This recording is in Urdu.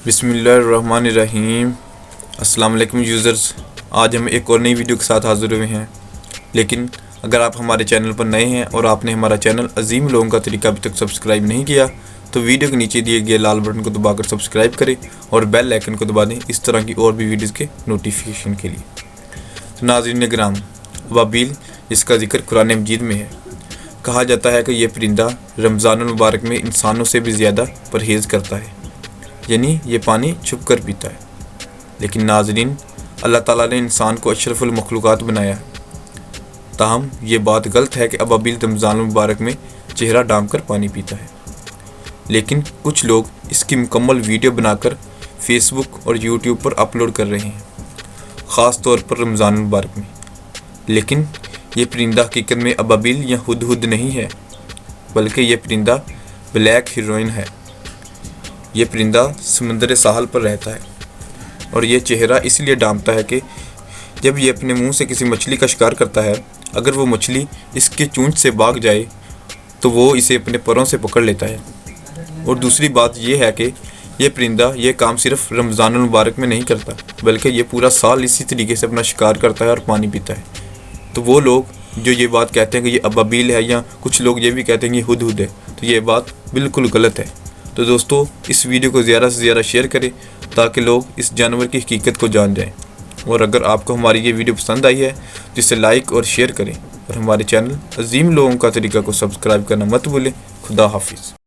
بسم اللہ الرحمن الرحیم۔ السلام علیکم یوزرز، آج ہم ایک اور نئی ویڈیو کے ساتھ حاضر ہوئے ہیں۔ لیکن اگر آپ ہمارے چینل پر نئے ہیں اور آپ نے ہمارا چینل عظیم لوگوں کا طریقہ ابھی تک سبسکرائب نہیں کیا تو ویڈیو کے نیچے دیے گئے لال بٹن کو دبا کر سبسکرائب کریں اور بیل آئیکن کو دبا دیں اس طرح کی اور بھی ویڈیوز کے نوٹیفیکیشن کے لیے۔ تو ناظرین کرام، ابابیل جس کا ذکر قرآن مجید میں ہے، کہا جاتا ہے کہ یہ پرندہ رمضان المبارک میں انسانوں سے بھی زیادہ پرہیز کرتا ہے، یعنی یہ پانی چھپ کر پیتا ہے۔ لیکن ناظرین، اللہ تعالیٰ نے انسان کو اشرف المخلوقات بنایا ہے، تاہم یہ بات غلط ہے کہ ابابیل رمضان المبارک میں چہرہ ڈھانپ کر پانی پیتا ہے۔ لیکن کچھ لوگ اس کی مکمل ویڈیو بنا کر فیس بک اور یوٹیوب پر اپلوڈ کر رہے ہیں، خاص طور پر رمضان المبارک میں۔ لیکن یہ پرندہ حقیقت میں ابابیل یا ہدہد نہیں ہے، بلکہ یہ پرندہ بلیک ہیرون ہے۔ یہ پرندہ سمندر ساحل پر رہتا ہے اور یہ چہرہ اس لیے ڈھانپتا ہے کہ جب یہ اپنے منہ سے کسی مچھلی کا شکار کرتا ہے، اگر وہ مچھلی اس کے چونچ سے بھاگ جائے تو وہ اسے اپنے پروں سے پکڑ لیتا ہے۔ اور دوسری بات یہ ہے کہ یہ پرندہ یہ کام صرف رمضان المبارک میں نہیں کرتا، بلکہ یہ پورا سال اسی طریقے سے اپنا شکار کرتا ہے اور پانی پیتا ہے۔ تو وہ لوگ جو یہ بات کہتے ہیں کہ یہ ابابیل ہے، یا کچھ لوگ یہ بھی کہتے ہیں کہ یہ ہدہد ہے، تو یہ بات بالکل غلط ہے۔ تو دوستو، اس ویڈیو کو زیادہ سے زیادہ شیئر کریں تاکہ لوگ اس جانور کی حقیقت کو جان جائیں۔ اور اگر آپ کو ہماری یہ ویڈیو پسند آئی ہے تو اسے لائک اور شیئر کریں، اور ہمارے چینل عظیم لوگوں کا طریقہ کو سبسکرائب کرنا مت بھولیں۔ خدا حافظ۔